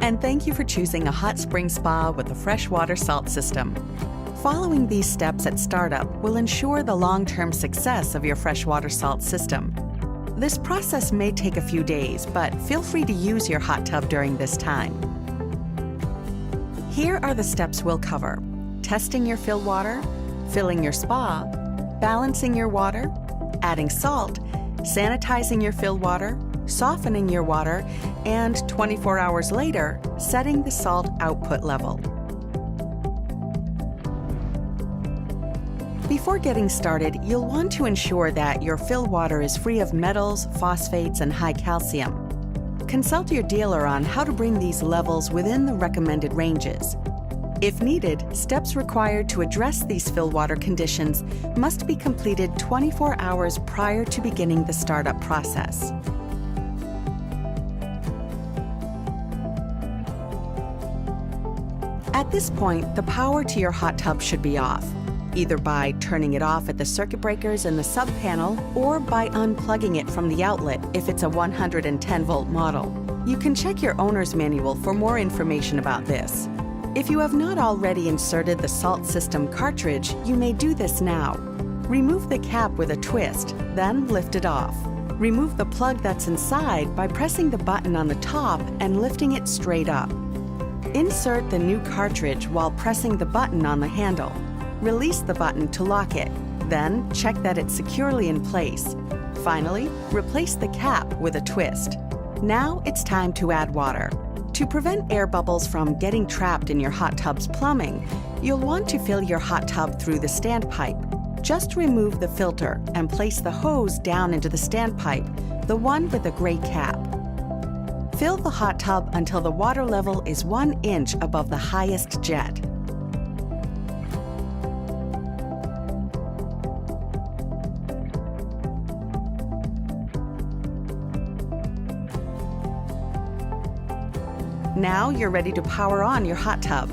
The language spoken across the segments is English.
And thank you for choosing a hot spring spa with the FreshWater Salt System. Following these steps at startup will ensure the long-term success of your freshwater salt system. This process may take a few days, but feel free to use your hot tub during this time. Here are the steps we'll cover: testing your fill water, filling your spa, balancing your water, adding salt, sanitizing your fill water, softening your water, and 24 hours later, setting the salt output level. Before getting started, you'll want to ensure that your fill water is free of metals, phosphates, and high calcium. Consult your dealer on how to bring these levels within the recommended ranges. If needed, steps required to address these fill water conditions must be completed 24 hours prior to beginning the startup process. At this point, the power to your hot tub should be off, either by turning it off at the circuit breakers in the sub panel or by unplugging it from the outlet if it's a 110-volt model. You can check your owner's manual for more information about this. If you have not already inserted the salt system cartridge, you may do this now. Remove the cap with a twist, then lift it off. Remove the plug that's inside by pressing the button on the top and lifting it straight up. Insert the new cartridge while pressing the button on the handle. Release the button to lock it, then check that it's securely in place. Finally, replace the cap with a twist. Now it's time to add water. To prevent air bubbles from getting trapped in your hot tub's plumbing, you'll want to fill your hot tub through the standpipe. Just remove the filter and place the hose down into the standpipe, the one with the gray cap. Fill the hot tub until the water level is 1 inch above the highest jet. Now you're ready to power on your hot tub.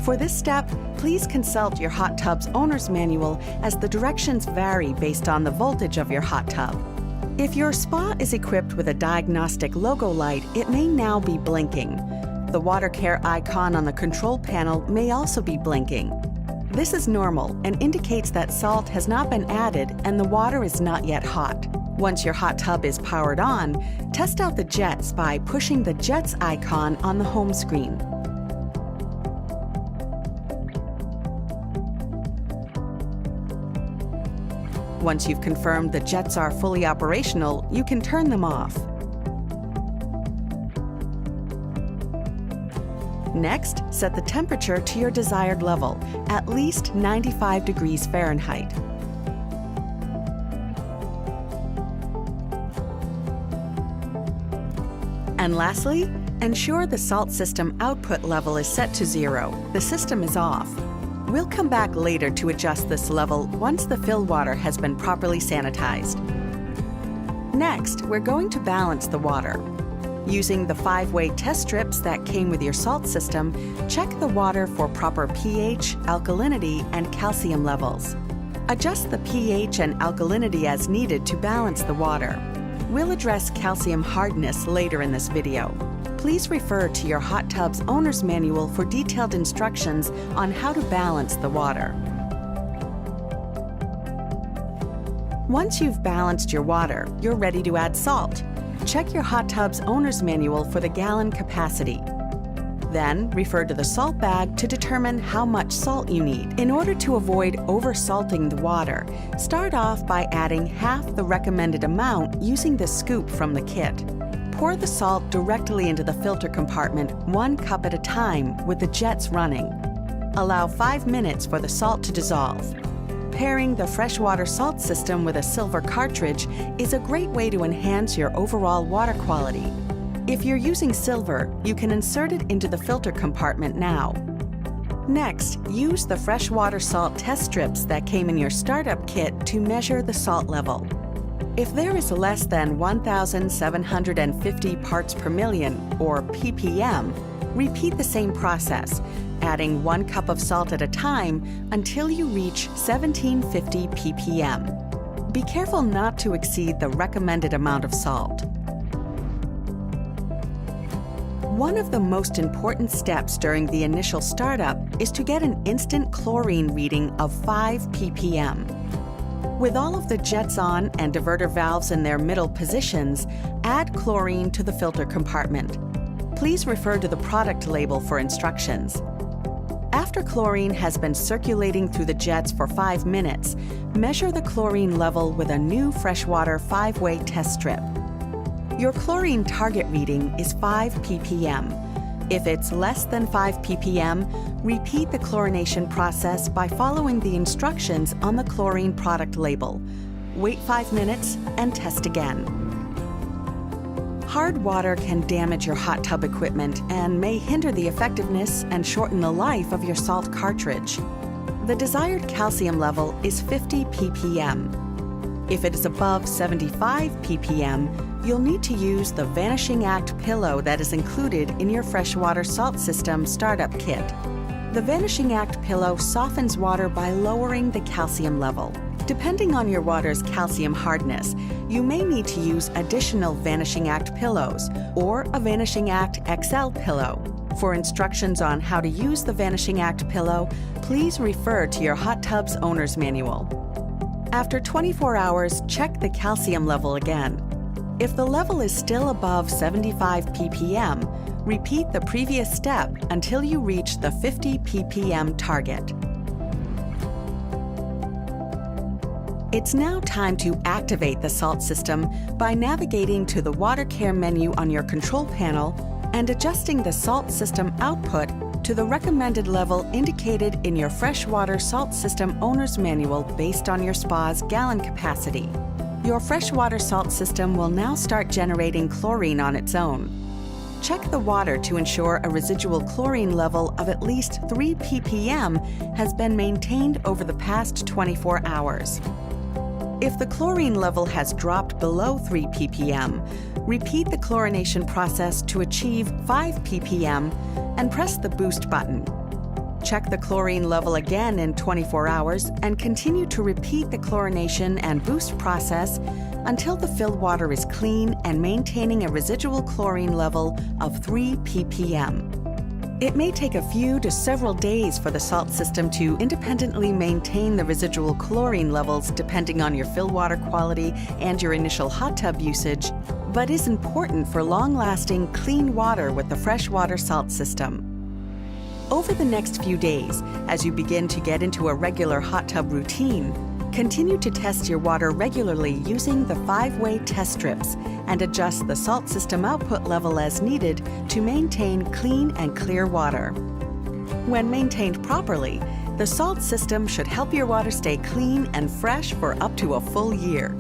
For this step, please consult your hot tub's owner's manual as the directions vary based on the voltage of your hot tub. If your spa is equipped with a diagnostic logo light, it may now be blinking. The water care icon on the control panel may also be blinking. This is normal and indicates that salt has not been added and the water is not yet hot. Once your hot tub is powered on, test out the jets by pushing the jets icon on the home screen. Once you've confirmed the jets are fully operational, you can turn them off. Next, set the temperature to your desired level, at least 95 degrees Fahrenheit. And lastly, ensure the salt system output level is set to 0. The system is off. We'll come back later to adjust this level once the fill water has been properly sanitized. Next, we're going to balance the water. Using the 5-way test strips that came with your salt system, check the water for proper pH, alkalinity, and calcium levels. Adjust the pH and alkalinity as needed to balance the water. We'll address calcium hardness later in this video. Please refer to your hot tub's owner's manual for detailed instructions on how to balance the water. Once you've balanced your water, you're ready to add salt. Check your hot tub's owner's manual for the gallon capacity. Then, refer to the salt bag to determine how much salt you need. In order to avoid over-salting the water, start off by adding half the recommended amount using the scoop from the kit. Pour the salt directly into the filter compartment 1 cup at a time with the jets running. Allow 5 minutes for the salt to dissolve. Pairing the FreshWater Salt System with a silver cartridge is a great way to enhance your overall water quality. If you're using silver, you can insert it into the filter compartment now. Next, use the FreshWater Salt test strips that came in your startup kit to measure the salt level. If there is less than 1,750 parts per million, or ppm, repeat the same process, adding 1 cup of salt at a time until you reach 1750 ppm. Be careful not to exceed the recommended amount of salt. One of the most important steps during the initial startup is to get an instant chlorine reading of 5 ppm. With all of the jets on and diverter valves in their middle positions, add chlorine to the filter compartment. Please refer to the product label for instructions. After chlorine has been circulating through the jets for 5 minutes, measure the chlorine level with a new FreshWater 5-way test strip. Your chlorine target reading is 5 ppm. If it's less than 5 ppm, repeat the chlorination process by following the instructions on the chlorine product label. Wait 5 minutes and test again. Hard water can damage your hot tub equipment and may hinder the effectiveness and shorten the life of your salt cartridge. The desired calcium level is 50 ppm. If it is above 75 ppm, you'll need to use the Vanishing Act pillow that is included in your FreshWater Salt System startup kit. The Vanishing Act pillow softens water by lowering the calcium level. Depending on your water's calcium hardness, you may need to use additional Vanishing Act pillows or a Vanishing Act XL pillow. For instructions on how to use the Vanishing Act pillow, please refer to your hot tub's owner's manual. After 24 hours, check the calcium level again. If the level is still above 75 ppm, repeat the previous step until you reach the 50 ppm target. It's now time to activate the salt system by navigating to the Water Care menu on your control panel and adjusting the salt system output to the recommended level indicated in your FreshWater Salt System Owner's Manual based on your spa's gallon capacity. Your FreshWater Salt System will now start generating chlorine on its own. Check the water to ensure a residual chlorine level of at least 3 ppm has been maintained over the past 24 hours. If the chlorine level has dropped below 3 ppm, repeat the chlorination process to achieve 5 ppm and press the boost button. Check the chlorine level again in 24 hours and continue to repeat the chlorination and boost process until the filled water is clean and maintaining a residual chlorine level of 3 ppm. It may take a few to several days for the salt system to independently maintain the residual chlorine levels depending on your fill water quality and your initial hot tub usage, but is important for long-lasting, clean water with the FreshWater Salt System. Over the next few days, as you begin to get into a regular hot tub routine, continue to test your water regularly using the 5-way test strips and adjust the salt system output level as needed to maintain clean and clear water. When maintained properly, the salt system should help your water stay clean and fresh for up to a full year.